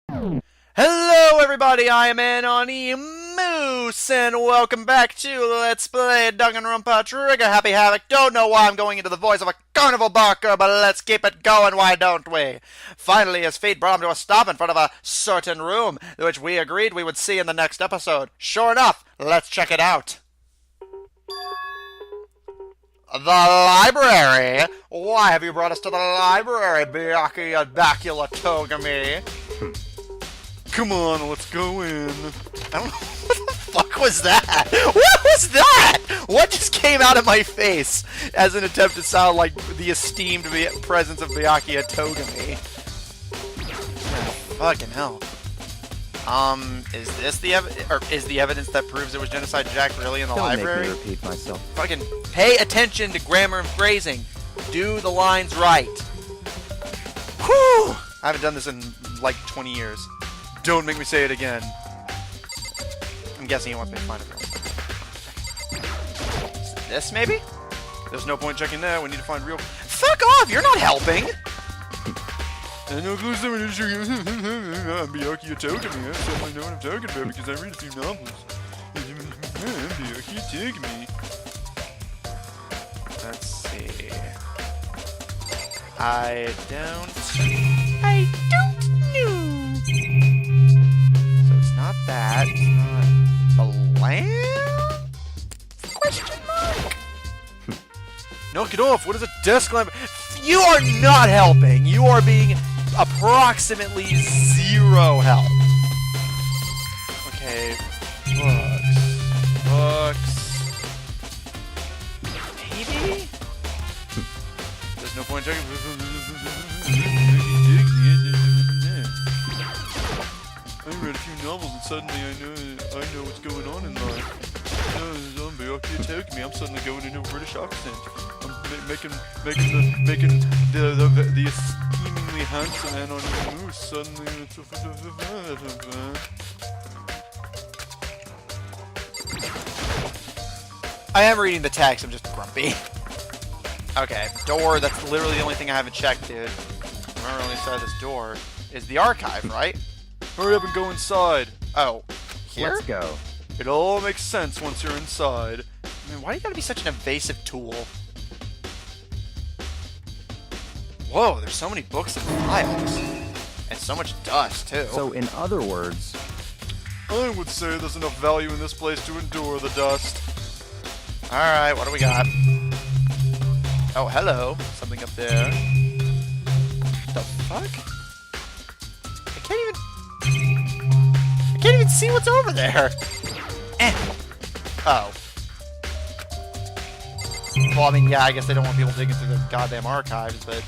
Hello everybody, I am Anon Moose, and welcome back to Let's Play Danganronpa Trigger Happy Havoc. Don't know why I'm going into the voice of a carnival barker, but let's keep it going, why don't we? Finally, his feet brought him to a stop in front of a certain room, which we agreed we would see in the next episode. Sure enough, let's check it out. The library? Why have you brought us to the library, Byakuya Bacula Togami? Come on, let's go in. I don't know, what the fuck was that? What was that? What just came out of my face as an attempt to sound like the esteemed presence of Byakuya Togami? Oh, fucking hell. Is this the evidence that proves it was Genocide Jack really in the library? Don't make me repeat myself. Fucking pay attention to grammar and phrasing. Do the lines right. Whew! I haven't done this in like 20 years. Don't make me say it again. I'm guessing he wants me to find it. This, maybe? There's no point checking that. We need to find real... Fuck off! You're not helping! I'm Byakuya Togami. I certainly know what I'm talking about because I read a few novels. Byakuya Togami. Let's see... I don't know. Not that. It's not the lamp? Question mark? Knock it off. What is a desk lamp? You are not helping. You are being approximately zero help. Okay. Books. Maybe? There's no point checking. I read a few novels and suddenly I know what's going on in life. I'm Byakuya Togami. I'm suddenly going into a British accent. I'm making the esteemingly handsome Anon Moose suddenly. I am reading the text. I'm just grumpy. Okay, door. That's literally the only thing I haven't checked, dude. Remember on the side of this door is the archive, right? Hurry up and go inside. Oh, here? Let's go. It all makes sense once you're inside. I mean, why do you gotta be such an evasive tool? Whoa, there's so many books and files. And so much dust, too. So, in other words... I would say there's enough value in this place to endure the dust. Alright, what do we got? Oh, hello. Something up there. The fuck? I can't even see what's over there. Oh. Well, I mean, yeah, I guess they don't want people digging through the goddamn archives, but...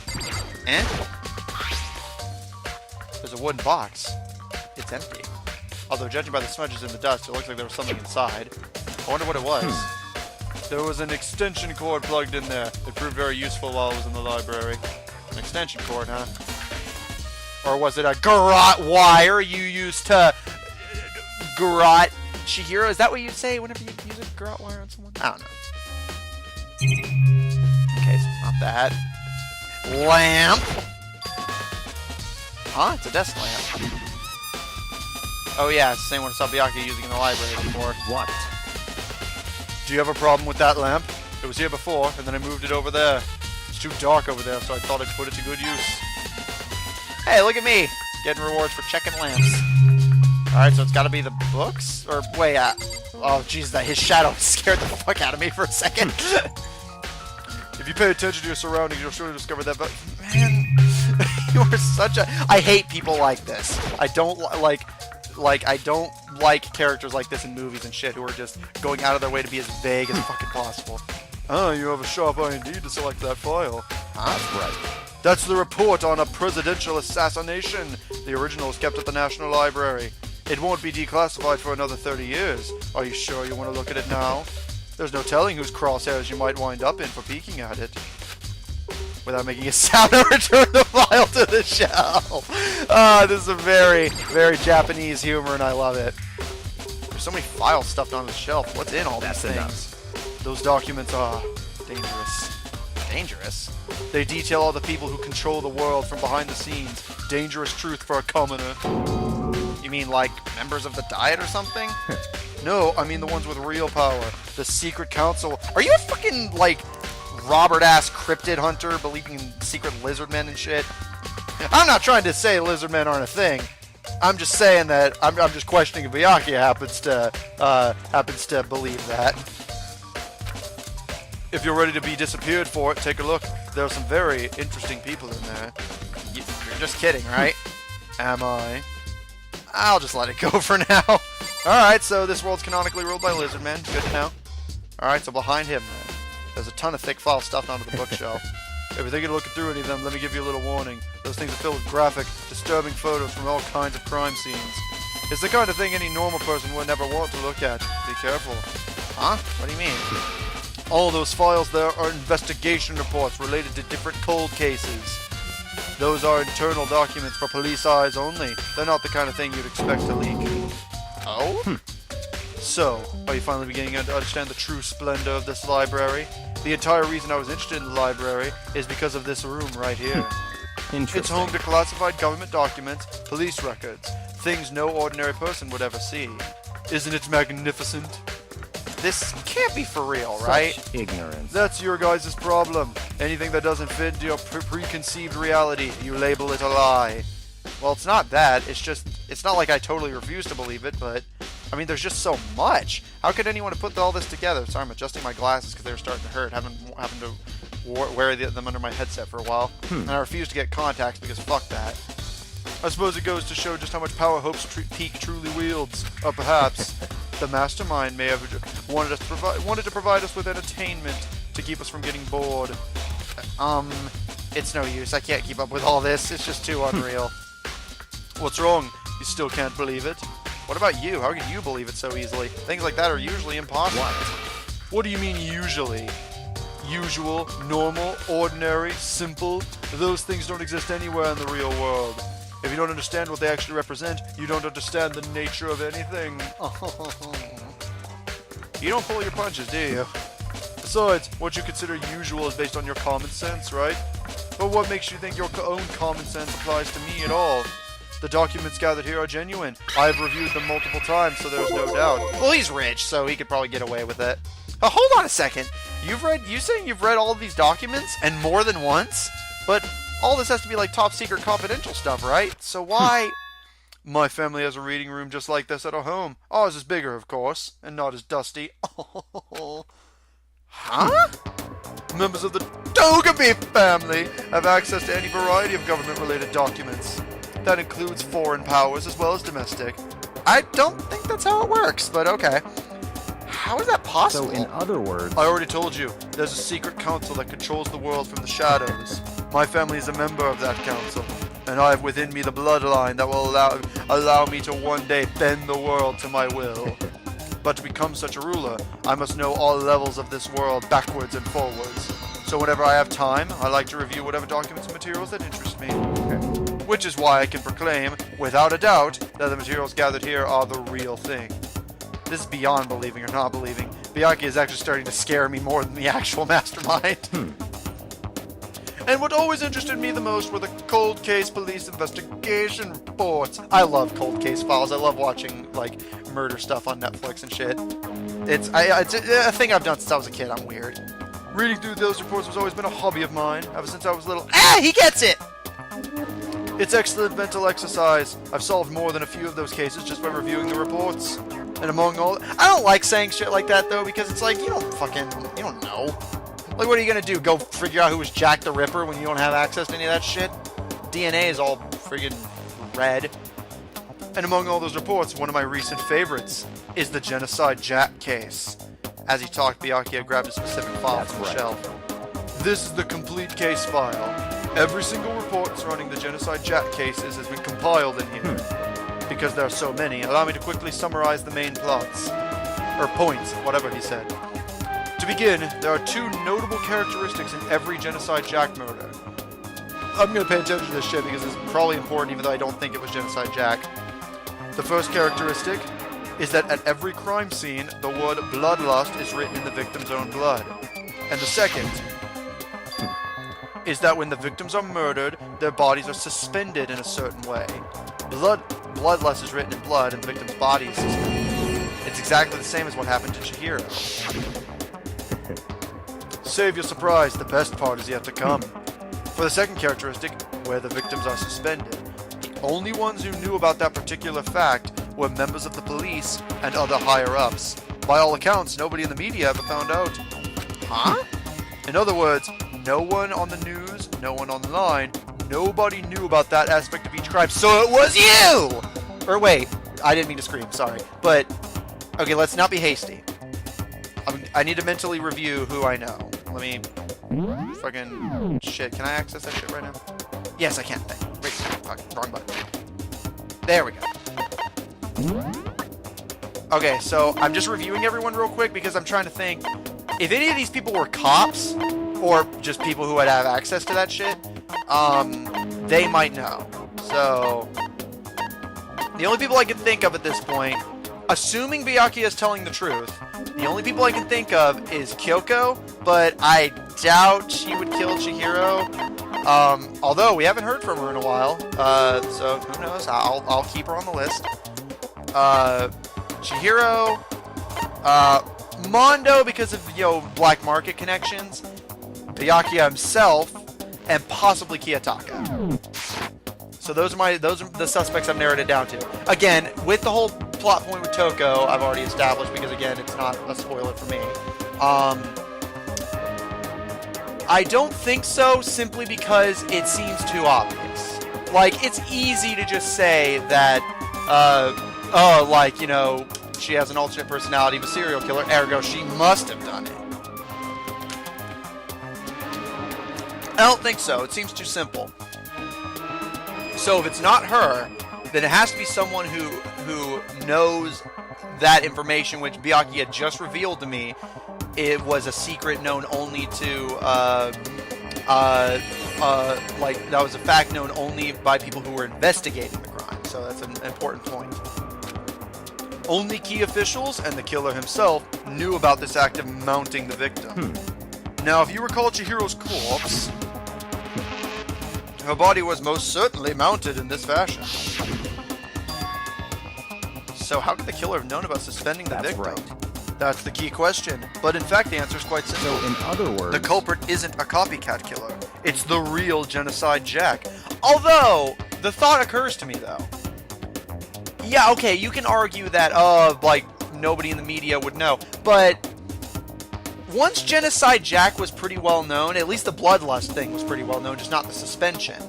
There's a wooden box. It's empty. Although, judging by the smudges in the dust, it looks like there was something inside. I wonder what it was. There was an extension cord plugged in there. It proved very useful while I was in the library. An extension cord, huh? Or was it a garrote wire you used to... garrote Chihiro? Is that what you'd say whenever you use a garrote wire on someone? I don't know. Okay, so it's not that. Lamp! Huh? It's a desk lamp. Oh yeah, it's the same one I saw Byakuya using in the library before. What? Do you have a problem with that lamp? It was here before, and then I moved it over there. It's too dark over there, so I thought I'd put it to good use. Hey, look at me! Getting rewards for checking lamps. Alright, so it's gotta be the books? Or, wait, oh, jeez, his shadow scared the fuck out of me for a second. If you pay attention to your surroundings, you'll surely discover that, but, man, you are such a... I hate people like this. I don't I don't like characters like this in movies and shit who are just going out of their way to be as vague as fucking possible. Ah, you have a sharp eye indeed to select that file. Huh? That's right. That's the report on a presidential assassination. The original is kept at the National Library. It won't be declassified for another 30 years. Are you sure you want to look at it now? There's no telling whose crosshairs you might wind up in for peeking at it. Without making a sound, I return the file to the shelf. This is a very, very Japanese humor, and I love it. There's so many files stuffed on the shelf. What's in all these things? Enough. Those documents are dangerous. Dangerous? They detail all the people who control the world from behind the scenes. Dangerous truth for a commoner. You mean like members of the Diet or something? No, I mean the ones with real power. The secret council. Are you a fucking, like, Robert-ass cryptid hunter believing in secret lizard men and shit? I'm not trying to say lizard men aren't a thing. I'm just saying that I'm just questioning if Byakuya happens to believe that. If you're ready to be disappeared for it, take a look. There are some very interesting people in there. You're just kidding, right? Am I? I'll just let it go for now. Alright, so this world's canonically ruled by lizard men. Good to know. Alright, so behind him, then, there's a ton of thick files stuffed onto the bookshelf. If you're thinking of looking through any of them, let me give you a little warning. Those things are filled with graphic, disturbing photos from all kinds of crime scenes. It's the kind of thing any normal person would never want to look at. Be careful. Huh? What do you mean? All those files there are investigation reports related to different cold cases. Those are internal documents for police eyes only. They're not the kind of thing you'd expect to leak. Oh? So, are you finally beginning to understand the true splendor of this library? The entire reason I was interested in the library is because of this room right here. It's home to classified government documents, police records, things no ordinary person would ever see. Isn't it magnificent? This can't be for real, right? Such ignorance. That's your guys' problem. Anything that doesn't fit into your preconceived reality, you label it a lie. Well, it's not that. It's not like I totally refuse to believe it, but I mean, there's just so much. How could anyone have put all this together? Sorry, I'm adjusting my glasses because they were starting to hurt. Having to wear them under my headset for a while. And I refuse to get contacts because fuck that. I suppose it goes to show just how much power Hope's peak truly wields. Or perhaps the mastermind may have wanted to provide us with entertainment to keep us from getting bored. It's no use. I can't keep up with all this. It's just too unreal. What's wrong? You still can't believe it? What about you? How can you believe it so easily? Things like that are usually impossible. What do you mean usually? Usual, normal, ordinary, simple? Those things don't exist anywhere in the real world. If you don't understand what they actually represent, you don't understand the nature of anything. You don't pull your punches, do you? Besides, what you consider usual is based on your common sense, right? But what makes you think your own common sense applies to me at all? The documents gathered here are genuine. I've reviewed them multiple times, so there's no doubt. Well, he's rich, so he could probably get away with it. Oh, hold on a second. You saying you've read all of these documents, and more than once? But all this has to be like top secret confidential stuff, right? So why? My family has a reading room just like this at our home. Ours is bigger, of course, and not as dusty. Huh? Members of the Togepi family have access to any variety of government-related documents. That includes foreign powers as well as domestic. I don't think that's how it works, but okay. How is that possible? So in other words... I already told you, there's a secret council that controls the world from the shadows. My family is a member of that council, and I have within me the bloodline that will allow me to one day bend the world to my will. But to become such a ruler, I must know all levels of this world backwards and forwards. So whenever I have time, I like to review whatever documents and materials that interest me. Which is why I can proclaim, without a doubt, that the materials gathered here are the real thing. This is beyond believing or not believing. Byakuya is actually starting to scare me more than the actual mastermind. And what always interested me the most were the cold case police investigation reports. I love cold case files. I love watching, like, murder stuff on Netflix and shit. It's a thing I've done since I was a kid. I'm weird. Reading through those reports has always been a hobby of mine, ever since I was little. Ah, he gets it! It's excellent mental exercise. I've solved more than a few of those cases just by reviewing the reports. And among all... I don't like saying shit like that, though, because it's like, you don't know. Like, what are you gonna do? Go figure out who was Jack the Ripper when you don't have access to any of that shit? DNA is all friggin' red. And among all those reports, one of my recent favorites is the Genocide Jack case. As he talked, Byakuya grabbed a specific file from the shelf. This is the complete case file. Every single report surrounding the Genocide Jack cases has been compiled in here. Because there are so many, allow me to quickly summarize the main plots. Or points, whatever he said. To begin, there are two notable characteristics in every Genocide Jack murder. I'm going to pay attention to this shit because it's probably important even though I don't think it was Genocide Jack. The first characteristic is that at every crime scene, the word bloodlust is written in the victim's own blood. And the second is that when the victims are murdered, their bodies are suspended in a certain way. bloodlust is written in blood and the victim's body is suspended. It's exactly the same as what happened to Chihiro. Save your surprise, the best part is yet to come. For the second characteristic, where the victims are suspended, the only ones who knew about that particular fact were members of the police and other higher-ups. By all accounts, nobody in the media ever found out. Huh? In other words, no one on the news, no one online, nobody knew about that aspect of each crime, so it was you! Or wait, I didn't mean to scream, sorry. But, okay, let's not be hasty. I need to mentally review who I know. Let me... Fucking... Shit, can I access that shit right now? Yes, I can. Wait, fuck, wrong button. There we go. Okay, so I'm just reviewing everyone real quick because I'm trying to think... If any of these people were cops, or just people who would have access to that shit, they might know. So... The only people I can think of at this point, assuming Byakuya is telling the truth, the only people I can think of is Kyoko, but I doubt she would kill Chihiro. Although we haven't heard from her in a while, so who knows? I'll keep her on the list. Chihiro, Mondo because of black market connections, Byakuya himself, and possibly Kiyotaka. So those are the suspects I've narrowed it down to. Again, with the whole plot point with Toko, I've already established because again, it's not a spoiler for me. I don't think so, simply because it seems too obvious. Like, it's easy to just say that, she has an alternate personality of a serial killer, ergo she must have done it. I don't think so. It seems too simple. So if it's not her, then it has to be someone who knows that information, which Byakuya just revealed to me. It was a secret known only to, that was a fact known only by people who were investigating the crime. So that's an important point. Only key officials and the killer himself knew about this act of mounting the victim. Now, if you recall Chihiro's corpse, her body was most certainly mounted in this fashion. So how could the killer have known about suspending the victim? Right. That's the key question. But in fact, the answer is quite simple. So in other words... The culprit isn't a copycat killer. It's the real Genocide Jack. Although, the thought occurs to me, though. Yeah, okay, you can argue that, nobody in the media would know. But once Genocide Jack was pretty well known, at least the bloodlust thing was pretty well known, just not the suspension.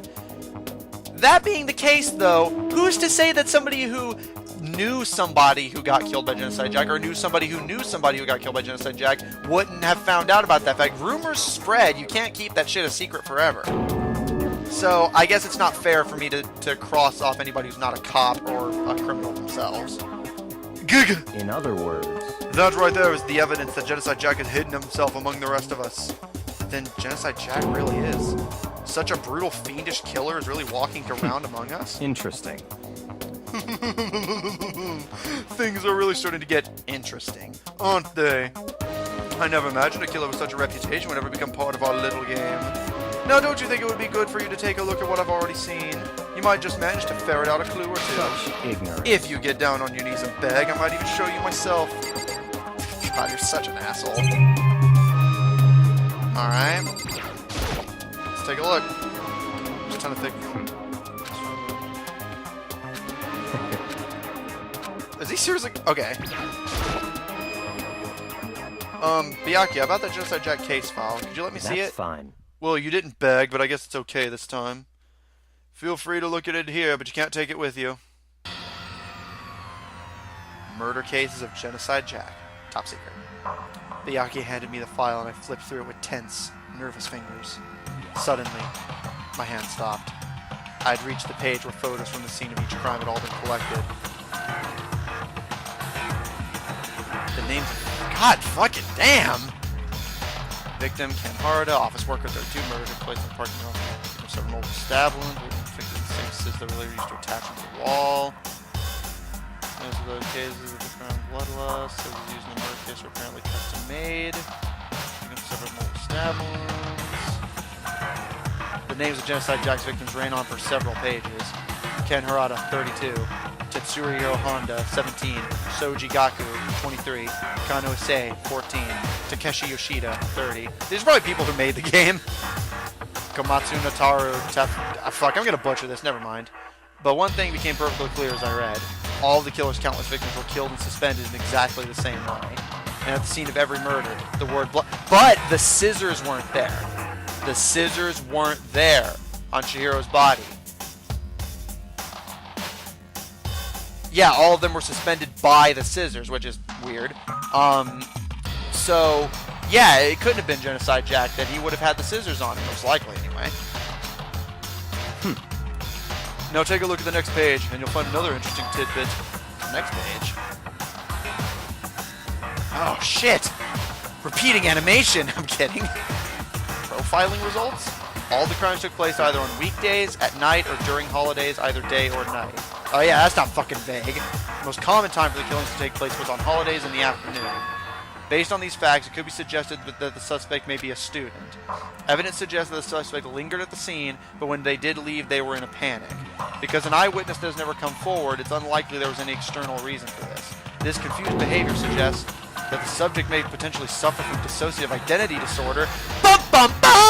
That being the case, though, who's to say that somebody who knew somebody who got killed by Genocide Jack, or knew somebody who got killed by Genocide Jack, wouldn't have found out about that fact? Rumors spread. You can't keep that shit a secret forever. So, I guess it's not fair for me to cross off anybody who's not a cop or a criminal themselves. Giga! In other words... That right there is the evidence that Genocide Jack has hidden himself among the rest of us. But then Genocide Jack really is. Such a brutal, fiendish killer is really walking around among us? Interesting. Things are really starting to get interesting, aren't they? I never imagined a killer with such a reputation would ever become part of our little game. Now, don't you think it would be good for you to take a look at what I've already seen? You might just manage to ferret out a clue or two. Such ignorance. If you get down on your knees and beg, I might even show you myself. God, you're such an asshole. Alright. Let's take a look. Just trying to think. Is he seriously? Okay. Byakuya, about that Genocide Jack case file, could you let me see it? That's fine. Well, you didn't beg, but I guess it's okay this time. Feel free to look at it here, but you can't take it with you. Murder cases of Genocide Jack. Top secret. Byakuya handed me the file and I flipped through it with tense, nervous fingers. Suddenly, my hand stopped. I had reached the page where photos from the scene of each crime had all been collected. The names of... God fucking damn! Victim, Ken Harda, office worker, 32, murder took place in the parking lot. Several multiple stab wounds, were inflicted in the same scissors that were later used to attach them to the wall. Most of those cases of different bloodlust, scissors used in the murder case were apparently custom made. Several multiple stab wounds. The names of Genocide Jack's victims ran on for several pages. Ken Harada, 32. Tetsuhiro Honda, 17. Soji Gaku, 23. Kano Issei, 14. Takeshi Yoshida, 30. These are probably people who made the game. Komatsu Nataru, fuck, I'm gonna butcher this, never mind. But one thing became perfectly clear as I read. All of the killer's countless victims were killed and suspended in exactly the same way. And at the scene of every murder, the word blood... But the scissors weren't there. The scissors weren't there on Chihiro's body. Yeah, all of them were suspended by the scissors, which is weird. So, yeah, it couldn't have been Genocide Jack, that he would have had the scissors on him, most likely, anyway. Now take a look at the next page, and you'll find another interesting tidbit. Next page. Oh, shit! Repeating animation! I'm kidding. Profiling results? All the crimes took place either on weekdays, at night, or during holidays, either day or night. Oh yeah, that's not fucking vague. The most common time for the killings to take place was on holidays in the afternoon. Based on these facts, it could be suggested that the suspect may be a student. Evidence suggests that the suspect lingered at the scene, but when they did leave, they were in a panic. Because an eyewitness does never come forward, it's unlikely there was any external reason for this. This confused behavior suggests that the subject may potentially suffer from dissociative identity disorder. Bum bum bum!